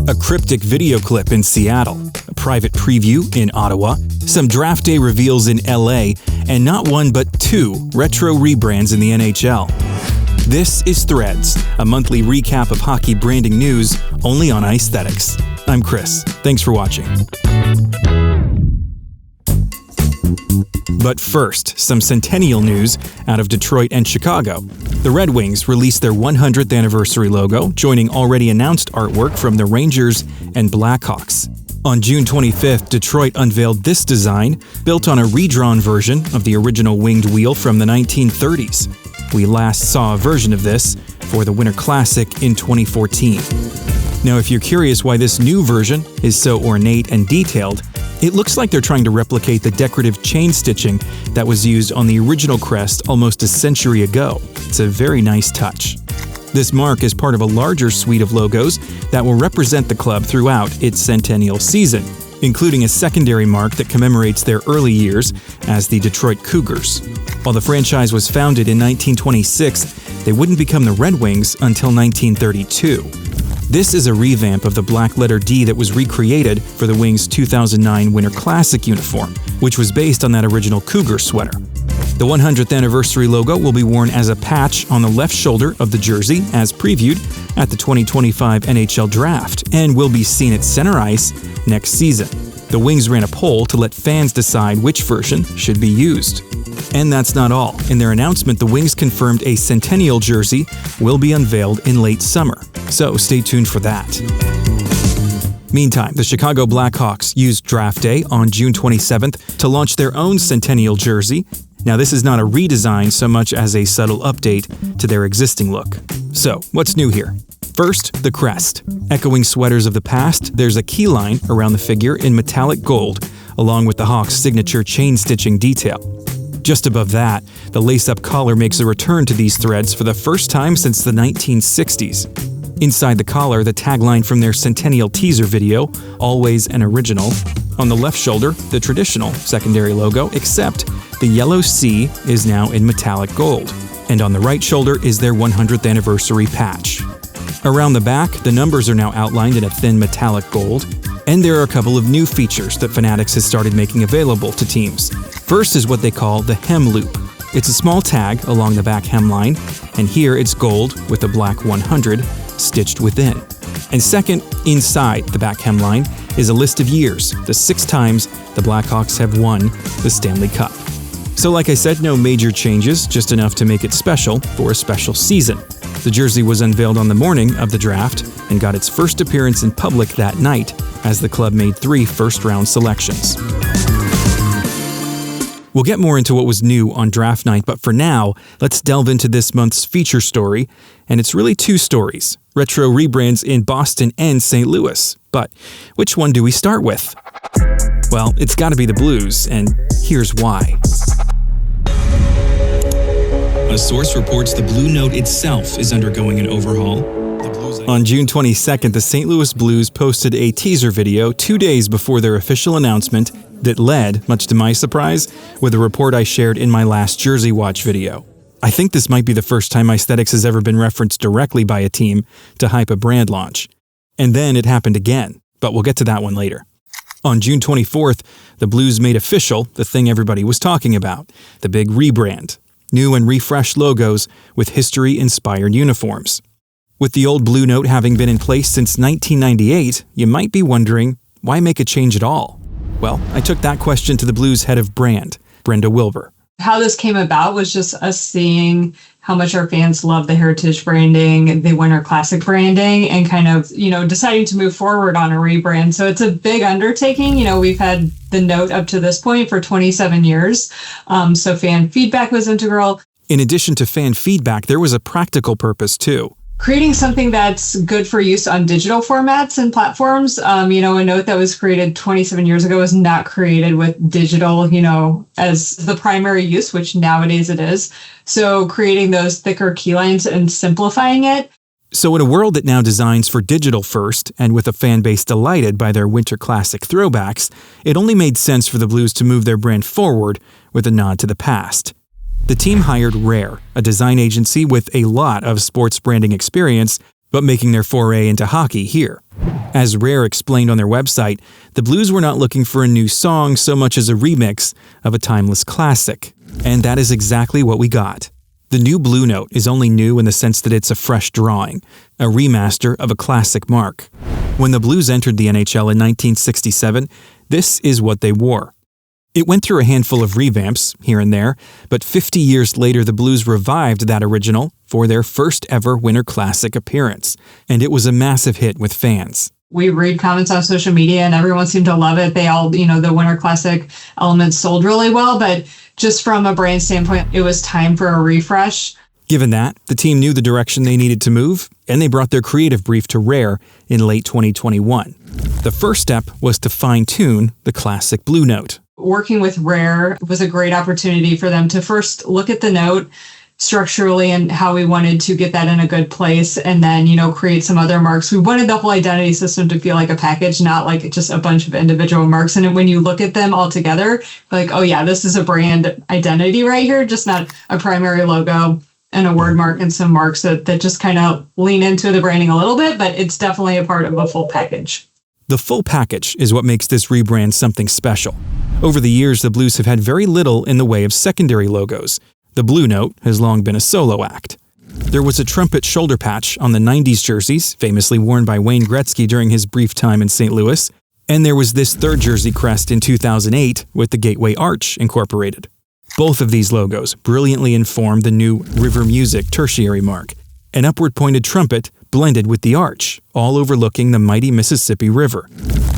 a cryptic video clip in Seattle, a private preview in Ottawa, some draft day reveals in LA, and not one but two retro rebrands in the NHL. This is Threads, a monthly recap of hockey branding news only on Aesthetics. I'm Chris. Thanks for watching. But first, some Centennial news out of Detroit and Chicago. The Red Wings released their 100th anniversary logo, joining already announced artwork from the Rangers and Blackhawks. On June 25th, Detroit unveiled this design, built on a redrawn version of the original winged wheel from the 1930s. We last saw a version of this for the Winter Classic in 2014. Now, if you're curious why this new version is so ornate and detailed, it looks like they're trying to replicate the decorative chain stitching that was used on the original crest almost a century ago. It's a very nice touch. This mark is part of a larger suite of logos that will represent the club throughout its Centennial season, including a secondary mark that commemorates their early years as the Detroit Cougars. While the franchise was founded in 1926, they wouldn't become the Red Wings until 1932. This is a revamp of the black letter D that was recreated for the Wings' 2009 Winter Classic uniform, which was based on that original Cougar sweater. The 100th anniversary logo will be worn as a patch on the left shoulder of the jersey, as previewed at the 2025 NHL Draft, and will be seen at center ice next season. The Wings ran a poll to let fans decide which version should be used. And that's not all. In their announcement, the Wings confirmed a Centennial jersey will be unveiled in late summer, so stay tuned for that. Meantime, the Chicago Blackhawks used Draft Day on June 27th to launch their own Centennial jersey. Now, this is not a redesign so much as a subtle update to their existing look. So, what's new here? First, the crest. Echoing sweaters of the past, there's a key line around the figure in metallic gold, along with the Hawks' signature chain stitching detail. Just above that, the lace-up collar makes a return to these threads for the first time since the 1960s. Inside the collar, the tagline from their Centennial teaser video, "Always an Original." On the left shoulder, the traditional secondary logo, except the yellow C is now in metallic gold. And on the right shoulder is their 100th anniversary patch. Around the back, the numbers are now outlined in a thin metallic gold. And there are a couple of new features that Fanatics has started making available to teams. First is what they call the hem loop. It's a small tag along the back hemline, and here it's gold with a black 100 stitched within. And second, inside the back hemline is a list of years, the 6 times the Blackhawks have won the Stanley Cup. So like I said, no major changes, just enough to make it special for a special season. The jersey was unveiled on the morning of the draft and got its first appearance in public that night, as the club made 3 first-round selections. We'll get more into what was new on draft night, but for now, let's delve into this month's feature story, and it's really 2 stories, retro rebrands in Boston and St. Louis. But which one do we start with? Well, it's gotta be the Blues, and here's why. A source reports the Blue Note itself is undergoing an overhaul. On June 22nd, the St. Louis Blues posted a teaser video 2 days before their official announcement that led, much to my surprise, with a report I shared in my last Jersey Watch video. I think this might be the first time Aesthetics has ever been referenced directly by a team to hype a brand launch. And then it happened again, but we'll get to that one later. On June 24th, the Blues made official the thing everybody was talking about, the big rebrand. New and refreshed logos with history-inspired uniforms. With the old Blue Note having been in place since 1998, you might be wondering, why make a change at all? Well, I took that question to the Blues head of brand, Brenda Wilbur. How this came about was just us seeing how much our fans love the heritage branding, the Winter Classic branding, and kind of, deciding to move forward on a rebrand. So it's a big undertaking. We've had the Note up to this point for 27 years. So fan feedback was integral. In addition to fan feedback, there was a practical purpose too. Creating something that's good for use on digital formats and platforms. A Note that was created 27 years ago was not created with digital, as the primary use, which nowadays it is. So creating those thicker key lines and simplifying it. So in a world that now designs for digital first, and with a fan base delighted by their Winter Classic throwbacks, it only made sense for the Blues to move their brand forward with a nod to the past. The team hired Rare, a design agency with a lot of sports branding experience, but making their foray into hockey here. As Rare explained on their website, the Blues were not looking for a new song so much as a remix of a timeless classic. And that is exactly what we got. The new Blue Note is only new in the sense that it's a fresh drawing, a remaster of a classic mark. When the Blues entered the NHL in 1967, this is what they wore. It went through a handful of revamps here and there, but 50 years later the Blues revived that original for their first ever Winter Classic appearance, and it was a massive hit with fans. We read comments on social media and everyone seemed to love it. They all, the Winter Classic elements sold really well, but just from a brand standpoint, it was time for a refresh. Given that, the team knew the direction they needed to move, and they brought their creative brief to Rare in late 2021. The first step was to fine-tune the classic Blue Note. Working with Rare was a great opportunity for them to first look at the note structurally and how we wanted to get that in a good place, and then, create some other marks. We wanted the whole identity system to feel like a package, not like just a bunch of individual marks. And when you look at them all together, like, oh yeah, this is a brand identity right here, just not a primary logo and a word mark and some marks that just kind of lean into the branding a little bit, but it's definitely a part of a full package. The full package is what makes this rebrand something special. Over the years, the Blues have had very little in the way of secondary logos. The Blue Note has long been a solo act. There was a trumpet shoulder patch on the 90s jerseys, famously worn by Wayne Gretzky during his brief time in St. Louis, and there was this third jersey crest in 2008 with the Gateway Arch incorporated. Both of these logos brilliantly inform the new River Music tertiary mark, an upward-pointed trumpet blended with the arch, all overlooking the mighty Mississippi River.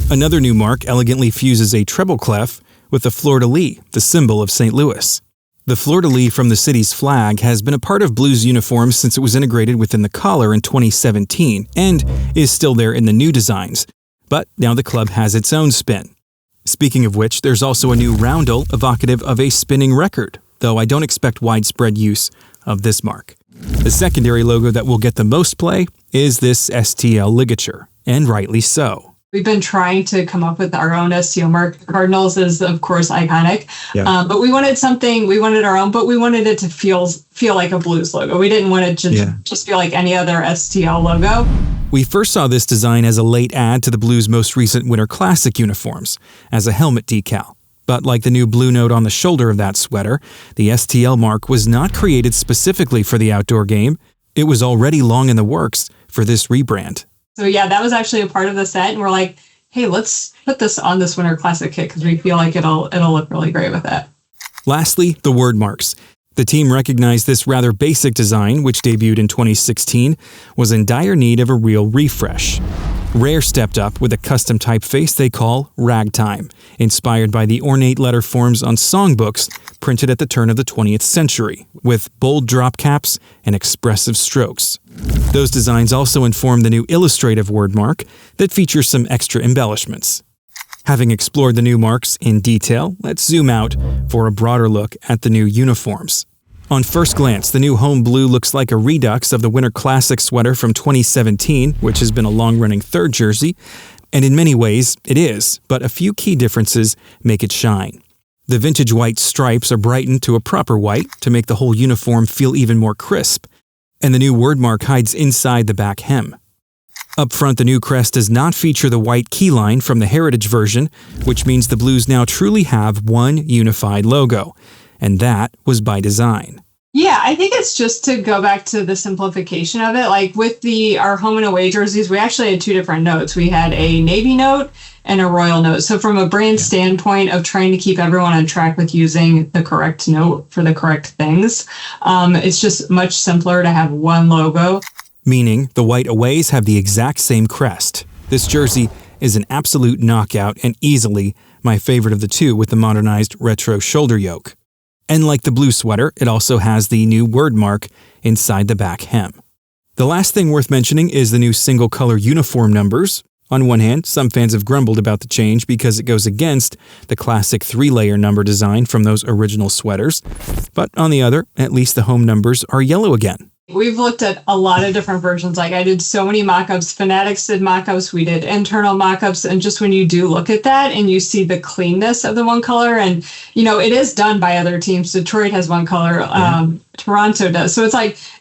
Another new mark elegantly fuses a treble clef with the fleur-de-lis, the symbol of St. Louis. The fleur-de-lis from the city's flag has been a part of Blues uniforms since it was integrated within the collar in 2017 and is still there in the new designs, but now the club has its own spin. Speaking of which, there's also a new roundel evocative of a spinning record, though I don't expect widespread use of this mark. The secondary logo that will get the most play is this STL ligature, and rightly so. We've been trying to come up with our own STL mark. Cardinals is, of course, iconic, but we wanted our own, but we wanted it to feel like a Blues logo. We didn't want it to just feel like any other STL logo. We first saw this design as a late add to the Blues' most recent Winter Classic uniforms, as a helmet decal. But like the new Blue Note on the shoulder of that sweater, the STL mark was not created specifically for the outdoor game. It was already long in the works for this rebrand. So yeah, that was actually a part of the set, and we're like, hey, let's put this on this Winter Classic kit because we feel like it'll look really great with that. Lastly, the word marks. The team recognized this rather basic design, which debuted in 2016, was in dire need of a real refresh. Rare stepped up with a custom typeface they call Ragtime, inspired by the ornate letter forms on songbooks printed at the turn of the 20th century, with bold drop caps and expressive strokes. Those designs also inform the new illustrative word mark that features some extra embellishments. Having explored the new marks in detail, let's zoom out for a broader look at the new uniforms. On first glance, the new home blue looks like a redux of the Winter Classic sweater from 2017, which has been a long-running third jersey, and in many ways it is, but a few key differences make it shine. The vintage white stripes are brightened to a proper white to make the whole uniform feel even more crisp, and the new word mark hides inside the back hem. Up front, the new crest does not feature the white keyline from the Heritage version, which means the Blues now truly have one unified logo, and that was by design. Yeah, I think it's just to go back to the simplification of it. Like with our home and away jerseys, we actually had two different notes. We had a Navy note and a Royal note. So from a brand standpoint of trying to keep everyone on track with using the correct note for the correct things, it's just much simpler to have one logo. Meaning the white aways have the exact same crest. This jersey is an absolute knockout and easily my favorite of the two with the modernized retro shoulder yoke. And like the blue sweater, it also has the new word mark inside the back hem. The last thing worth mentioning is the new single-color uniform numbers. On one hand, some fans have grumbled about the change because it goes against the classic 3-layer number design from those original sweaters. But on the other, at least the home numbers are yellow again. We've looked at a lot of different versions. Like I did so many mock-ups. Fanatics did mock-ups. We did internal mock-ups. And just when you do look at that and you see the cleanness of the one color, and, it is done by other teams. Detroit has one color. Toronto does. So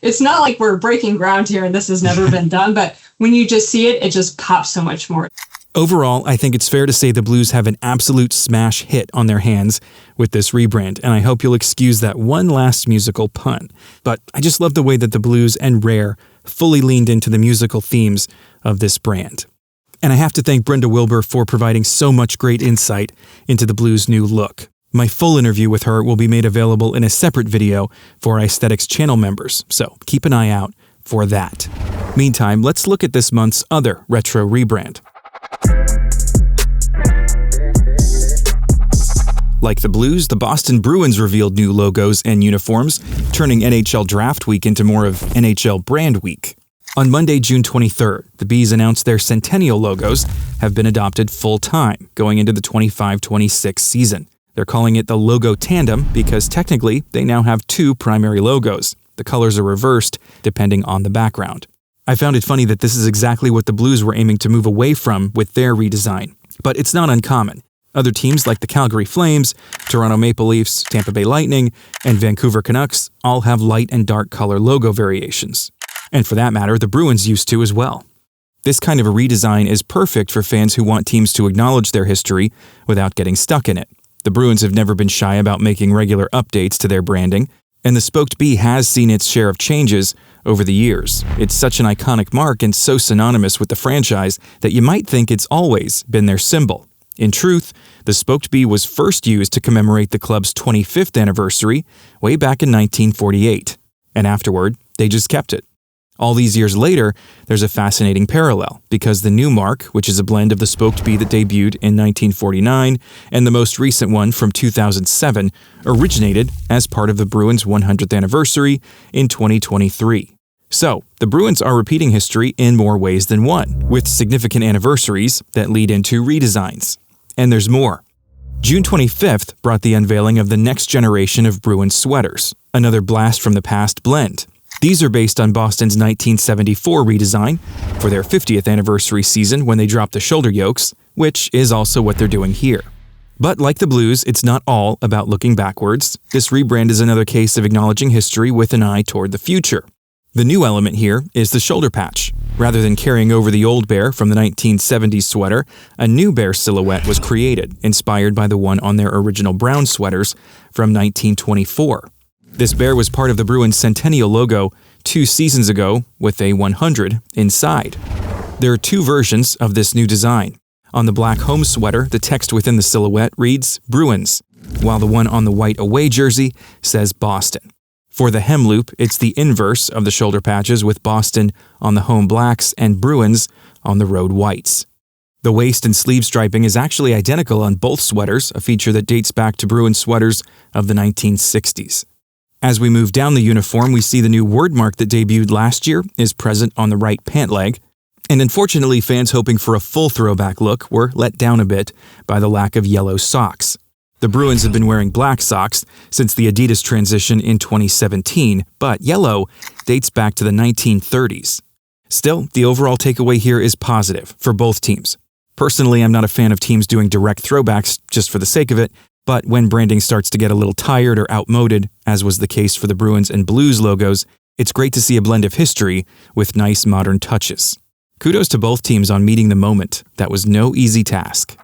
it's not like we're breaking ground here and this has never been done. But when you just see it, it just pops so much more. Overall, I think it's fair to say the Blues have an absolute smash hit on their hands with this rebrand, and I hope you'll excuse that one last musical pun. But I just love the way that the Blues and Rare fully leaned into the musical themes of this brand. And I have to thank Brenda Wilbur for providing so much great insight into the Blues' new look. My full interview with her will be made available in a separate video for Aesthetics channel members, so keep an eye out for that. Meantime, let's look at this month's other retro rebrand. Like the Blues, the Boston Bruins revealed new logos and uniforms, turning NHL Draft Week into more of NHL Brand Week. On Monday, June 23rd, the Bees announced their Centennial logos have been adopted full-time, going into the 25-26 season. They're calling it the Logo Tandem because technically they now have two primary logos. The colors are reversed depending on the background. I found it funny that this is exactly what the Blues were aiming to move away from with their redesign, but it's not uncommon. Other teams like the Calgary Flames, Toronto Maple Leafs, Tampa Bay Lightning, and Vancouver Canucks all have light and dark color logo variations. And for that matter, the Bruins used to as well. This kind of a redesign is perfect for fans who want teams to acknowledge their history without getting stuck in it. The Bruins have never been shy about making regular updates to their branding, and the Spoked Bee has seen its share of changes over the years. It's such an iconic mark and so synonymous with the franchise that you might think it's always been their symbol. In truth, the Spoked Bee was first used to commemorate the club's 25th anniversary way back in 1948, and afterward, they just kept it. All these years later, there's a fascinating parallel, because the new mark, which is a blend of the Spoked Bee that debuted in 1949 and the most recent one from 2007, originated as part of the Bruins' 100th anniversary in 2023. So, the Bruins are repeating history in more ways than one, with significant anniversaries that lead into redesigns. And there's more. June 25th brought the unveiling of the next generation of Bruins sweaters, another blast from the past blend. These are based on Boston's 1974 redesign for their 50th anniversary season when they dropped the shoulder yokes, which is also what they're doing here. But like the Blues, it's not all about looking backwards. This rebrand is another case of acknowledging history with an eye toward the future. The new element here is the shoulder patch. Rather than carrying over the old bear from the 1970s sweater, a new bear silhouette was created, inspired by the one on their original brown sweaters from 1924. This bear was part of the Bruins Centennial logo 2 seasons ago with a 100 inside. There are two versions of this new design. On the black home sweater, the text within the silhouette reads Bruins, while the one on the white away jersey says Boston. For the hem loop, it's the inverse of the shoulder patches with Boston on the home blacks and Bruins on the road whites. The waist and sleeve striping is actually identical on both sweaters, a feature that dates back to Bruins sweaters of the 1960s. As we move down the uniform, we see the new word mark that debuted last year is present on the right pant leg. And unfortunately, fans hoping for a full throwback look were let down a bit by the lack of yellow socks. The Bruins have been wearing black socks since the Adidas transition in 2017, but yellow dates back to the 1930s. Still, the overall takeaway here is positive for both teams. Personally, I'm not a fan of teams doing direct throwbacks just for the sake of it, but when branding starts to get a little tired or outmoded, as was the case for the Bruins and Blues logos, it's great to see a blend of history with nice modern touches. Kudos to both teams on meeting the moment. That was no easy task.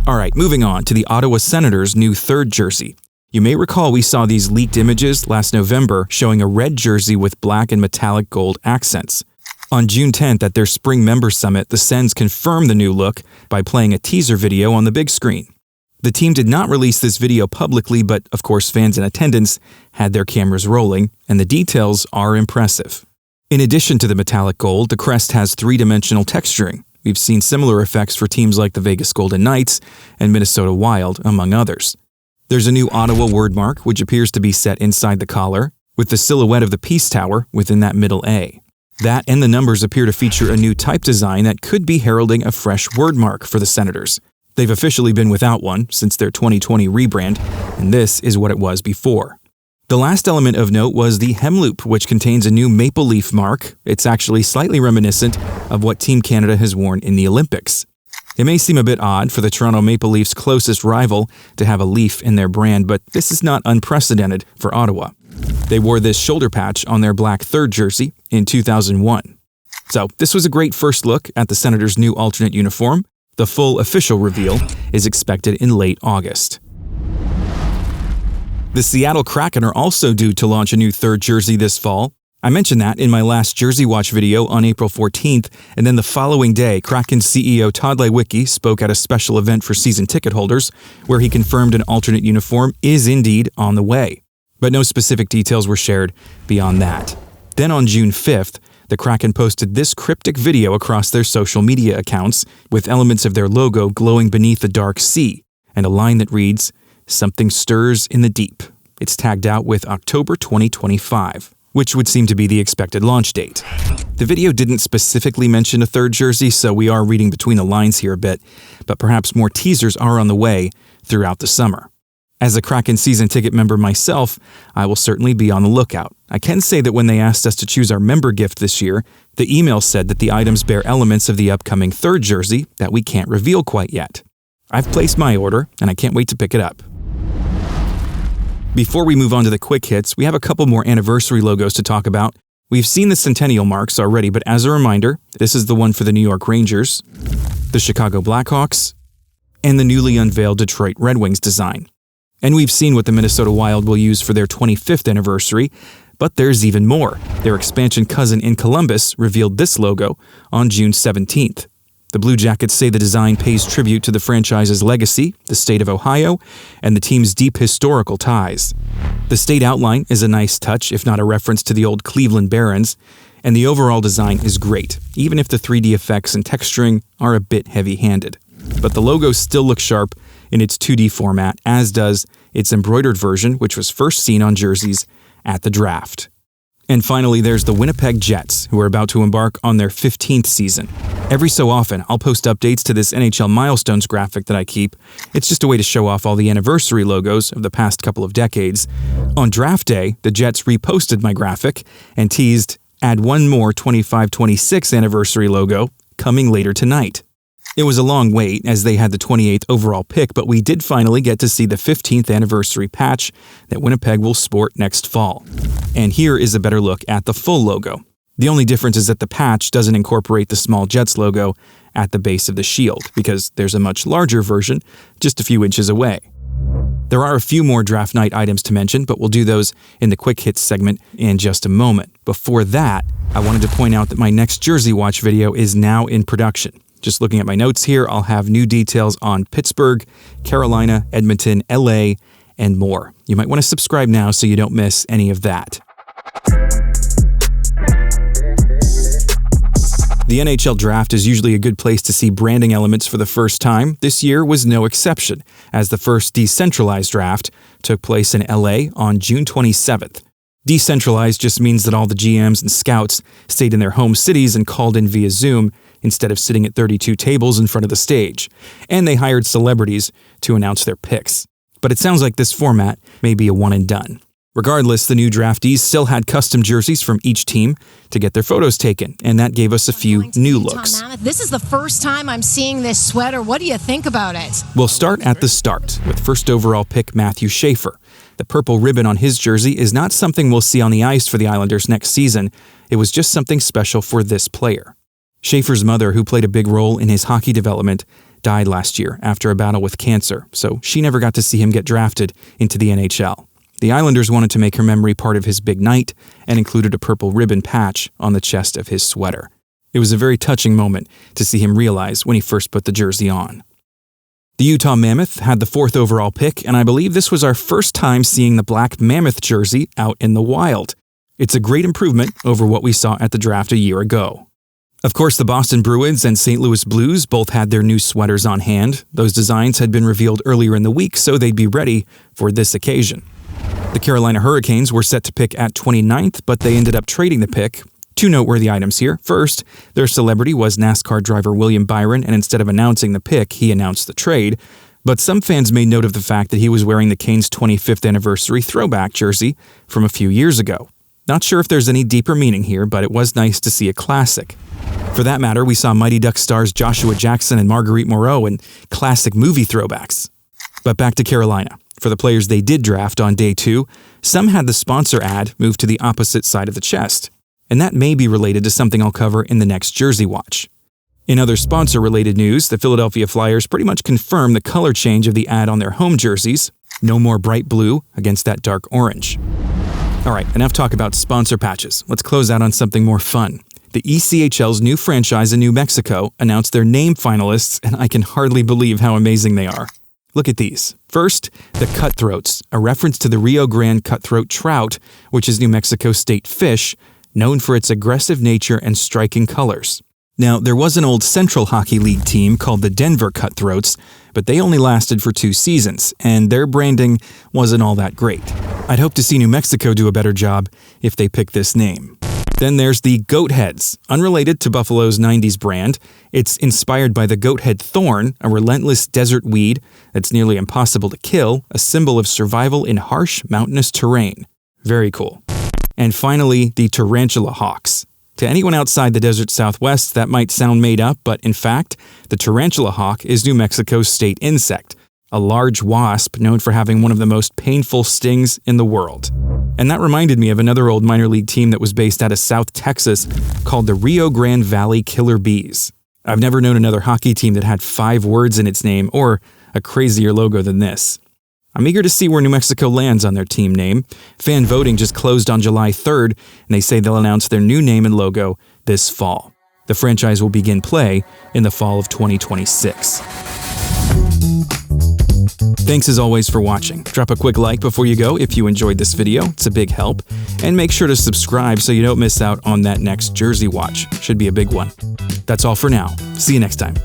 All right, moving on to the Ottawa Senators' new third jersey. You may recall we saw these leaked images last November showing a red jersey with black and metallic gold accents. On June 10th at their Spring Member Summit, the Sens confirmed the new look by playing a teaser video on the big screen. The team did not release this video publicly, but of course fans in attendance had their cameras rolling, and the details are impressive. In addition to the metallic gold, the crest has three-dimensional texturing. We've seen similar effects for teams like the Vegas Golden Knights and Minnesota Wild, among others. There's a new Ottawa word mark, which appears to be set inside the collar, with the silhouette of the Peace Tower within that middle A. That and the numbers appear to feature a new type design that could be heralding a fresh word mark for the Senators. They've officially been without one since their 2020 rebrand, and this is what it was before. The last element of note was the hem loop, which contains a new maple leaf mark. It's actually slightly reminiscent of what Team Canada has worn in the Olympics. It may seem a bit odd for the Toronto Maple Leafs' closest rival to have a leaf in their brand, but this is not unprecedented for Ottawa. They wore this shoulder patch on their black third jersey in 2001. So this was a great first look at the Senators' new alternate uniform. The full official reveal is expected in late August. The Seattle Kraken are also due to launch a new third jersey this fall. I mentioned that in my last Jersey Watch video on April 14th, and then the following day, Kraken CEO Todd Lewicki spoke at a special event for season ticket holders, where he confirmed an alternate uniform is indeed on the way. But no specific details were shared beyond that. Then on June 5th, the Kraken posted this cryptic video across their social media accounts with elements of their logo glowing beneath a dark sea, and a line that reads, "Something stirs in the deep." It's tagged out with October 2025, which would seem to be the expected launch date. The video didn't specifically mention a third jersey, so we are reading between the lines here a bit, but perhaps more teasers are on the way throughout the summer. As a Kraken season ticket member myself, I will certainly be on the lookout. I can say that when they asked us to choose our member gift this year, the email said that the items bear elements of the upcoming third jersey that we can't reveal quite yet. I've placed my order, and I can't wait to pick it up. Before we move on to the quick hits, we have a couple more anniversary logos to talk about. We've seen the Centennial marks already, but as a reminder, this is the one for the New York Rangers, the Chicago Blackhawks, and the newly unveiled Detroit Red Wings design. And we've seen what the Minnesota Wild will use for their 25th anniversary, but there's even more. Their expansion cousin in Columbus revealed this logo on June 17th. The Blue Jackets say the design pays tribute to the franchise's legacy, the state of Ohio, and the team's deep historical ties. The state outline is a nice touch, if not a reference to the old Cleveland Barons, and the overall design is great, even if the 3D effects and texturing are a bit heavy-handed. But the logo still looks sharp in its 2D format, as does its embroidered version, which was first seen on jerseys at the draft. And finally, there's the Winnipeg Jets, who are about to embark on their 15th season. Every so often, I'll post updates to this NHL milestones graphic that I keep. It's just a way to show off all the anniversary logos of the past couple of decades. On draft day, the Jets reposted my graphic and teased, add one more 25-26 anniversary logo coming later tonight. It was a long wait as they had the 28th overall pick, but we did finally get to see the 15th anniversary patch that Winnipeg will sport next fall. And here is a better look at the full logo. The only difference is that the patch doesn't incorporate the small Jets logo at the base of the shield, because there's a much larger version just a few inches away. There are a few more draft night items to mention, but we'll do those in the quick hits segment in just a moment. Before that, I wanted to point out that my next Jersey Watch video is now in production. Just looking at my notes here, I'll have new details on Pittsburgh, Carolina, Edmonton, LA, and more. You might want to subscribe now so you don't miss any of that. The NHL draft is usually a good place to see branding elements for the first time. This year was no exception, as the first decentralized draft took place in LA on June 27th. Decentralized just means that all the GMs and scouts stayed in their home cities and called in via Zoom instead of sitting at 32 tables in front of the stage. And they hired celebrities to announce their picks. But it sounds like this format may be a one and done. Regardless, the new draftees still had custom jerseys from each team to get their photos taken, and that gave us a few new looks. Mammoth. This is the first time I'm seeing this sweater. What do you think about it? We'll start at the start with first overall pick Matthew Schaefer. The purple ribbon on his jersey is not something we'll see on the ice for the Islanders next season. It was just something special for this player. Schaefer's mother, who played a big role in his hockey development, died last year after a battle with cancer, so she never got to see him get drafted into the NHL. The Islanders wanted to make her memory part of his big night and included a purple ribbon patch on the chest of his sweater. It was a very touching moment to see him realize when he first put the jersey on. The Utah Mammoth had the 4th overall pick, and I believe this was our first time seeing the black Mammoth jersey out in the wild. It's a great improvement over what we saw at the draft a year ago. Of course, the Boston Bruins and St. Louis Blues both had their new sweaters on hand. Those designs had been revealed earlier in the week, so they'd be ready for this occasion. The Carolina Hurricanes were set to pick at 29th, but they ended up trading the pick Two noteworthy items here. First, their celebrity was NASCAR driver William Byron, and instead of announcing the pick, he announced the trade. But some fans made note of the fact that he was wearing the Canes' 25th anniversary throwback jersey from a few years ago. Not sure if there's any deeper meaning here, but it was nice to see a classic. For that matter, we saw Mighty Ducks stars Joshua Jackson and Marguerite Moreau in classic movie throwbacks. But back to Carolina. For the players they did draft on day 2, some had the sponsor ad moved to the opposite side of the chest. And that may be related to something I'll cover in the next Jersey Watch. In other sponsor-related news, the Philadelphia Flyers pretty much confirmed the color change of the ad on their home jerseys. No more bright blue against that dark orange. All right, enough talk about sponsor patches. Let's close out on something more fun. The ECHL's new franchise in New Mexico announced their name finalists, and I can hardly believe how amazing they are. Look at these. First, the Cutthroats, a reference to the Rio Grande cutthroat trout, which is New Mexico's state fish, known for its aggressive nature and striking colors. Now, there was an old Central Hockey League team called the Denver Cutthroats, but they only lasted for 2 seasons, and their branding wasn't all that great. I'd hope to see New Mexico do a better job if they pick this name. Then there's the Goat Heads, unrelated to Buffalo's 90s brand. It's inspired by the goat head thorn, a relentless desert weed that's nearly impossible to kill, a symbol of survival in harsh mountainous terrain. Very cool. And finally, the Tarantula Hawks. To anyone outside the desert Southwest, that might sound made up, but in fact, the tarantula hawk is New Mexico's state insect, a large wasp known for having one of the most painful stings in the world. And that reminded me of another old minor league team that was based out of South Texas called the Rio Grande Valley Killer Bees. I've never known another hockey team that had 5 words in its name or a crazier logo than this. I'm eager to see where New Mexico lands on their team name. Fan voting just closed on July 3rd, and they say they'll announce their new name and logo this fall. The franchise will begin play in the fall of 2026. Thanks as always for watching. Drop a quick like before you go if you enjoyed this video. It's a big help. And make sure to subscribe so you don't miss out on that next Jersey Watch. Should be a big one. That's all for now. See you next time.